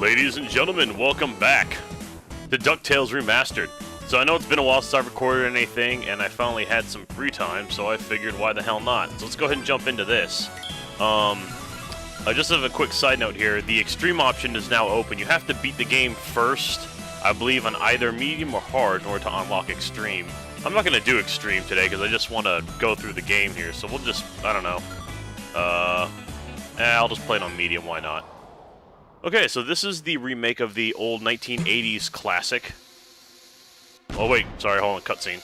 Ladies and gentlemen, welcome back to Ducktales Remastered. So I know it's been a while since I've recorded anything, and I finally had some free time, so I figured why the hell not. So let's go ahead and jump into this. Just as a quick side note here, the extreme option is now open. You have to beat the game first, I believe, on either medium or hard in order to unlock extreme. I'm not going to do extreme today because I just want to go through the game here, so we'll just, I don't know. I'll just play it on medium, why not? Okay, so this is the remake of the old 1980s classic. Oh wait, sorry, hold on, cutscene.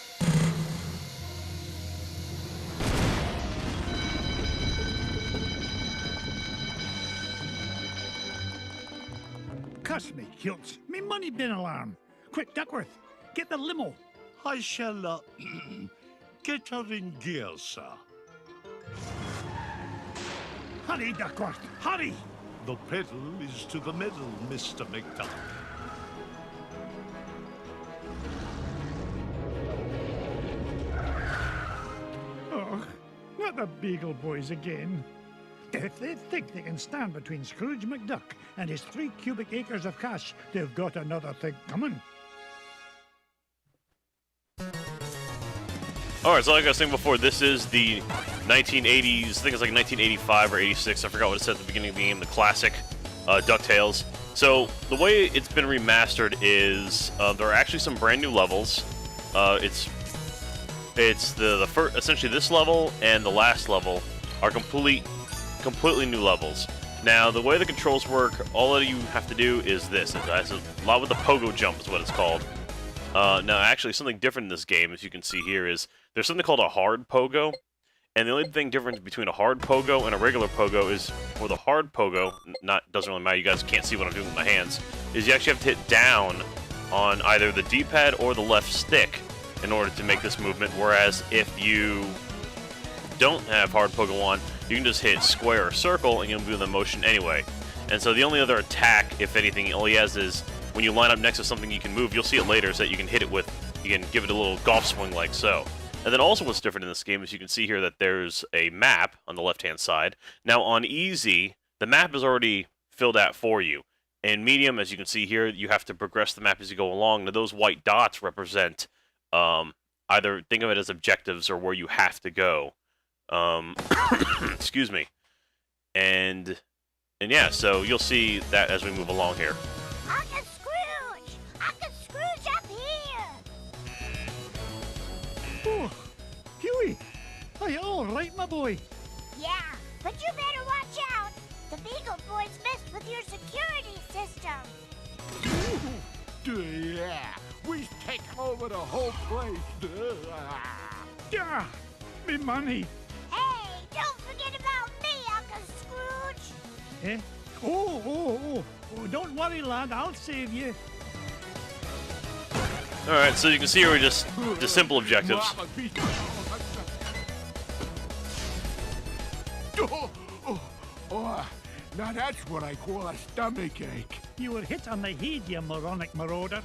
Cuss me, Hilts. Me money bin alarm. Quick, Duckworth, get the limo. I shall, get her in gear, sir. Hurry, Duckworth, hurry! The pedal is to the metal, Mr. McDuck. Oh, not the Beagle Boys again. If they think they can stand between Scrooge McDuck and his 3 cubic acres of cash, they've got another thing coming. Alright, so like I was saying before, this is the 1980s, I think it's like 1985 or 86, I forgot what it said at the beginning of the game, the classic DuckTales. So, the way it's been remastered is, there are actually some brand new levels. It's the first, essentially this level and the last level are completely new levels. Now, the way the controls work, all that you have to do is this. It's a lot with the pogo jump is what it's called. Now, actually, something different in this game, as you can see here, is there's something called a hard pogo, and the only difference between a hard pogo and a regular pogo is, for the hard pogo, doesn't really matter, you guys can't see what I'm doing with my hands, is you actually have to hit down on either the D-pad or the left stick in order to make this movement, whereas if you don't have hard pogo on, you can just hit square or circle and you'll do the motion anyway. And so the only other attack, if anything, all he has is when you line up next to something you can move, you'll see it later, so that you can hit it with, you can give it a little golf swing like so. And then also what's different in this game is you can see here that there's a map on the left-hand side. Now on easy, the map is already filled out for you. In medium, as you can see here, you have to progress the map as you go along. Now those white dots represent either, think of it as objectives or where you have to go. Excuse me. And yeah, so you'll see that as we move along here. Uncle Scrooge! Uncle Scrooge up here! Oh, Huey! Are you all right, my boy? Yeah, but you better watch out! The Beagle Boys messed with your security system! Yeah, we've taken over the whole place. Yeah, me money. Hey, don't forget about me, Uncle Scrooge! Eh? Oh, don't worry, lad, I'll save you. Alright, so you can see here we're just the simple objectives. Now that's what I call a stomach ache. You were hit on the head, you moronic marauder.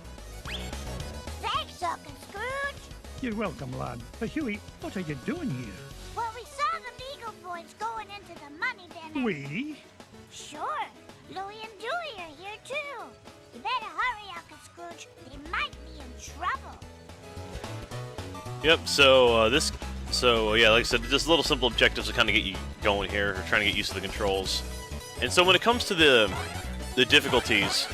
Thanks, Uncle Scrooge! You're welcome, lad. But Huey, what are you doing here? Well, we saw the Beagle Boys going into the money bin. We? Sure. Louie and Dewey are here, too. You better hurry, Uncle Scrooge. They might be in trouble. Yep, so yeah, like I said, just little simple objectives to kind of get you going here, or trying to get used to the controls. And so when it comes to the difficulties,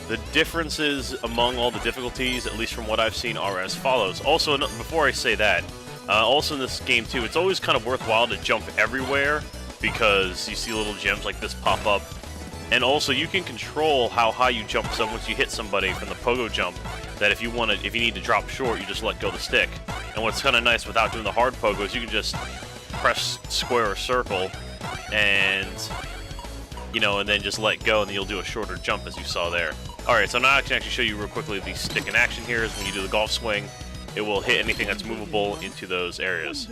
the differences among all the difficulties, at least from what I've seen, are as follows. Also, before I say that, also in this game too, it's always kind of worthwhile to jump everywhere, because you see little gems like this pop up. And also, you can control how high you jump. So once you hit somebody from the pogo jump, that if you need to drop short, you just let go of the stick. And what's kind of nice without doing the hard pogo is you can just press square or circle, and and then just let go, and then you'll do a shorter jump as you saw there. All right, so now I can actually show you real quickly the stick in action here. Is when you do the golf swing, it will hit anything that's movable into those areas.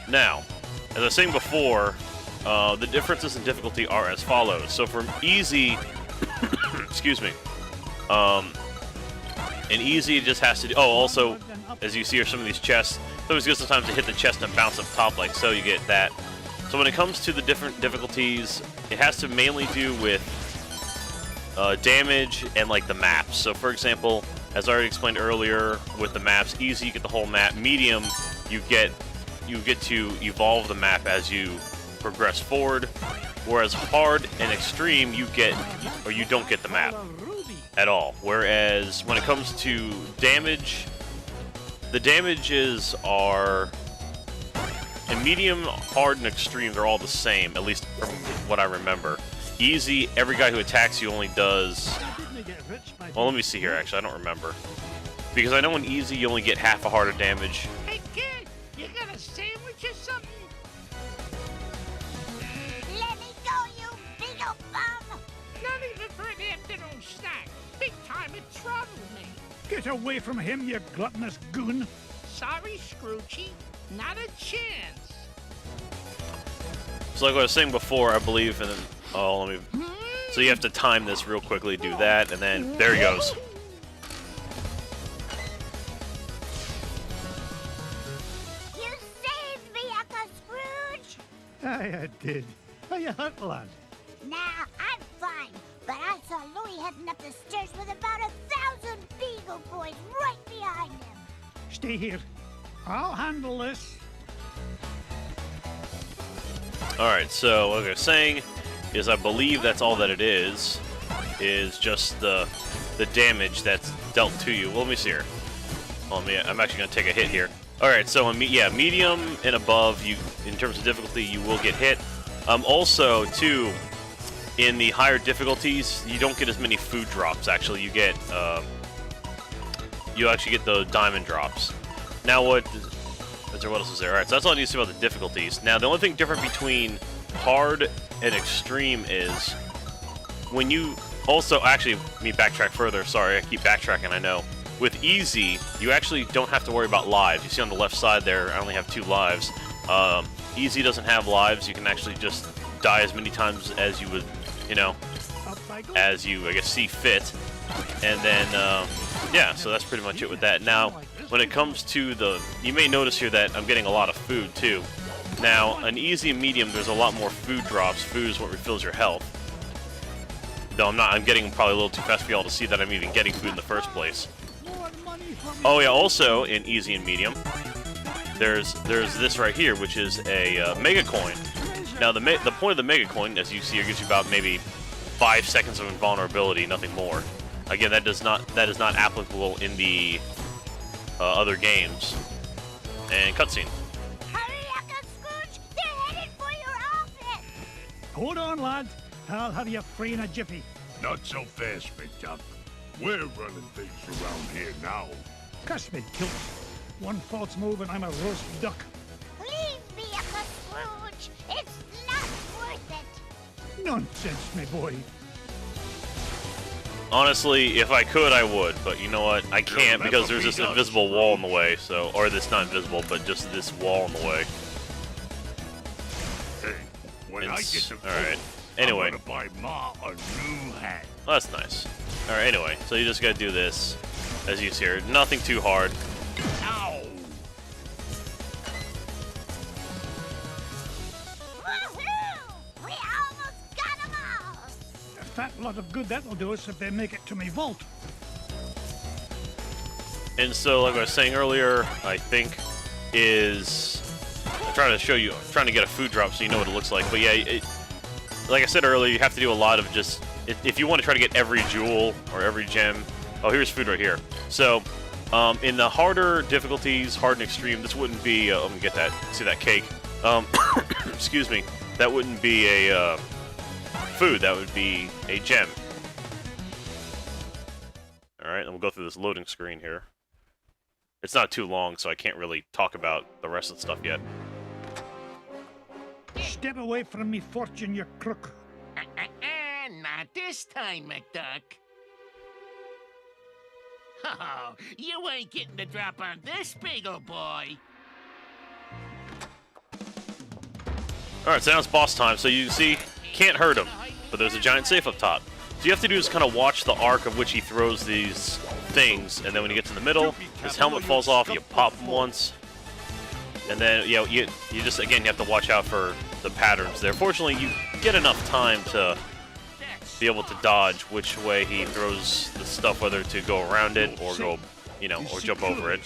Now, as I was saying before, the differences in difficulty are as follows. So from easy, excuse me, in easy it just has to do, also, as you see here, some of these chests, it's always good sometimes to hit the chest and bounce up top like so, you get that. So when it comes to the different difficulties, it has to mainly do with damage and like the maps. So for example, as I already explained earlier, with the maps, easy you get the whole map. Medium, you get to evolve the map as you progress forward. Whereas hard and extreme, you don't get the map at all. Whereas when it comes to damage, the damages are in medium, hard, and extreme. They're all the same, at least from what I remember. Easy, every guy who attacks you only does. Well, let me see here. Actually, I don't remember because I know in easy you only get half a heart of damage. Hey kid, you got a sandwich or something? Let me go, you big ol' bum! Not even for an afternoon snack. Big time in trouble, me. Get away from him, you gluttonous goon. Sorry, Scroochy. Not a chance. So like I was saying before, I believe, and then, oh, let me. So you have to time this real quickly, do that, and then there he goes. You saved me, Uncle Scrooge! I did. Are you hurt, lad? Nah, I'm fine. But I saw Louie heading up the stairs with about 1,000 Beagle Boys right behind him. Stay here. I'll handle this. Alright, so what I was saying is I believe that's all that it is just the damage that's dealt to you. Well, let me see here. Well, I'm actually going to take a hit here. Alright, so medium and above, in terms of difficulty, you will get hit. Also, too, in the higher difficulties, you don't get as many food drops, actually. You actually get the diamond drops. Now, what else is there? Alright, so that's all I need to say about the difficulties. Now, the only thing different between hard and extreme is when you also, actually, let me backtrack further. Sorry, I keep backtracking, I know. With easy, you actually don't have to worry about lives. You see on the left side there, I only have 2 lives. Easy doesn't have lives. You can actually just die as many times as you would, as you, I guess, see fit. And then, yeah, so that's pretty much it with that. Now, when it comes to you may notice here that I'm getting a lot of food, too. Now, an easy and medium, there's a lot more food drops. Food is what refills your health. Though I'm getting probably a little too fast for y'all to see that I'm even getting food in the first place. Oh yeah, also in easy and medium, there's this right here, which is a mega coin. Now the point of the mega coin, as you see, it gives you about maybe 5 seconds of invulnerability, nothing more. Again, that is not applicable in the other games. And cutscene. Hurry, Uncle Scrooge! They're headed for your office! Hold on, lad. I'll have you free in a jiffy. Not so fast, McDuck. We're running things around here now. Cuss me, kilt. One false move and I'm a roast duck. Leave me, Uncle Scrooge! It's not worth it! Nonsense, me boy. Honestly, if I could, I would, but you know what? I can't because there's this invisible wall in the way, so... Or this not invisible, but just this wall in the way. Hey, when I get to alright. Anyway. I'm gonna buy Ma a new hat. Well, that's nice. Alright, anyway. So you just gotta do this. As you see here. Nothing too hard. Ow! Woohoo! We almost got them all! A fat lot of good that'll do us if they make it to me vault. And so, like I was saying earlier, I think is... I'm trying to get a food drop so you know what it looks like. But yeah, like I said earlier, you have to do a lot of just... If you want to try to get every jewel or every gem... Oh, here's food right here. So, in the harder difficulties, hard and extreme, this wouldn't be... let me get that. See that cake? Excuse me. That wouldn't be a food. That would be a gem. Alright, and we'll go through this loading screen here. It's not too long, so I can't really talk about the rest of the stuff yet. Step away from me, fortune, you crook. Not this time, McDuck. Oh, you ain't getting the drop on this big ol' boy. Alright, so now it's boss time. So you see, can't hurt him, but there's a giant safe up top. So you have to do is kind of watch the arc of which he throws these things, and then when he gets in the middle, his helmet falls off, you pop him once, and then, you know, you just, again, you have to watch out for the patterns there. Fortunately, you get enough time to be able to dodge which way he throws the stuff, whether to go around it or go, you know, or jump over it.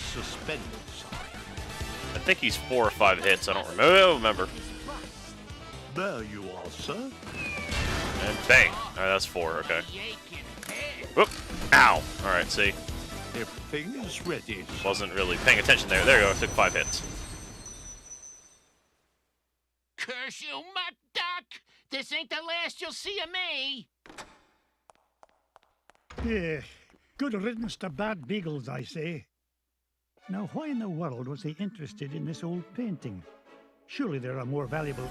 I think he's 4 or 5 hits. I don't remember. There you are, sir. And bang. All right, that's 4. Okay. Whoop. Ow. All right. See, Everything is ready. wasn't really paying attention there. There you go. I took 5 hits. Curse you, McDuck! This ain't the last you'll see of me! Yeah, good riddance to bad beagles, I say. Now, why in the world was he interested in this old painting? Surely there are more valuable...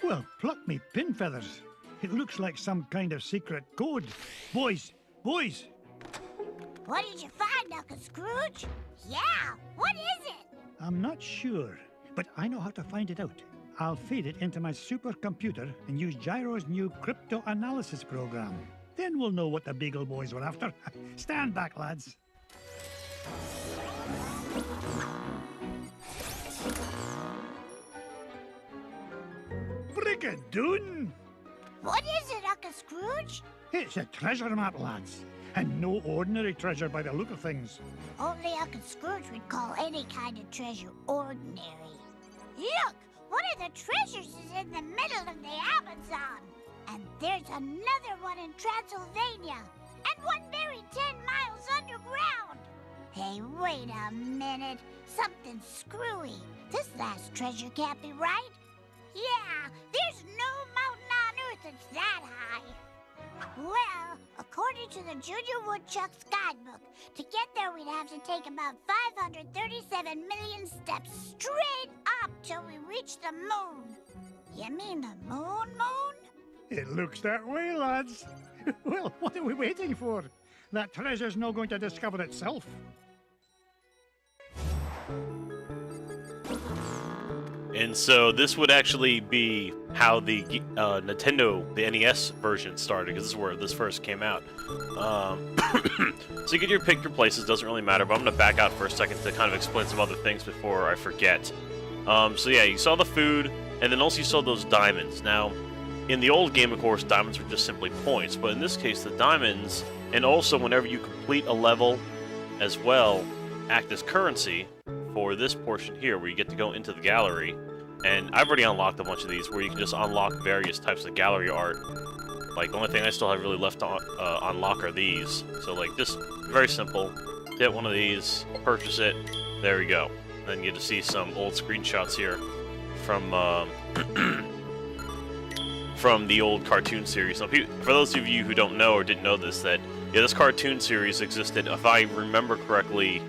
Well, pluck me pin feathers. It looks like some kind of secret code. Boys! Boys! What did you find, Uncle Scrooge? Yeah, what is it? I'm not sure, but I know how to find it out. I'll feed it into my supercomputer and use Gyro's new crypto-analysis program. Then we'll know what the Beagle Boys were after. Stand back, lads. Brigadoon! What is it, Uncle Scrooge? It's a treasure map, lads. And no ordinary treasure by the look of things. Only Uncle Scrooge would call any kind of treasure ordinary. Look! One of the treasures is in the middle of the Amazon. And there's another one in Transylvania. And one buried 10 miles underground. Hey, wait a minute. Something's screwy. This last treasure can't be right. Yeah, there's no mountain on Earth that's that high. Well, according to the Junior Woodchuck's guidebook, to get there we'd have to take about 537 million steps straight up till we reach the moon. You mean the moon? It looks that way, lads. Well, what are we waiting for? That treasure's not going to discover itself. And so this would actually be how the Nintendo, the NES version started, because this is where this first came out. So you get pick your places, doesn't really matter, but I'm going to back out for a second to kind of explain some other things before I forget. So yeah, you saw the food, and then also you saw those diamonds. Now, in the old game, of course, diamonds were just simply points, but in this case, the diamonds, and also whenever you complete a level as well, act as currency for this portion here, where you get to go into the gallery. And I've already unlocked a bunch of these where you can just unlock various types of gallery art. Like, the only thing I still have really left to unlock are these. So, like, just very simple. Get one of these, purchase it, there we go. Then you get to see some old screenshots here from from the old cartoon series. Now, for those of you who don't know or didn't know this, that, yeah, this cartoon series existed, if I remember correctly,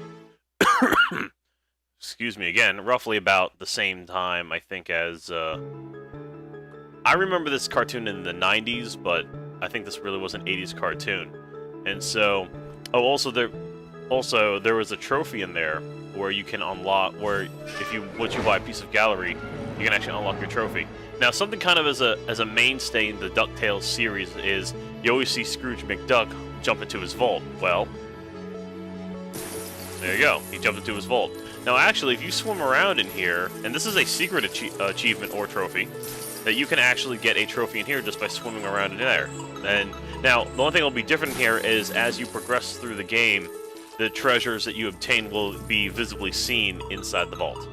excuse me again, roughly about the same time, I think, as, I remember this cartoon in the 90s, but I think this really was an 80s cartoon. And so, oh, also there was a trophy in there where you can unlock, where once you buy a piece of gallery, you can actually unlock your trophy. Now, something kind of as a mainstay in the Ducktales series is you always see Scrooge McDuck jump into his vault. Well, there you go, he jumped into his vault. Now, actually, if you swim around in here, and this is a secret achievement or trophy, that you can actually get a trophy in here just by swimming around in there. And now, the only thing that will be different here is as you progress through the game, the treasures that you obtain will be visibly seen inside the vault.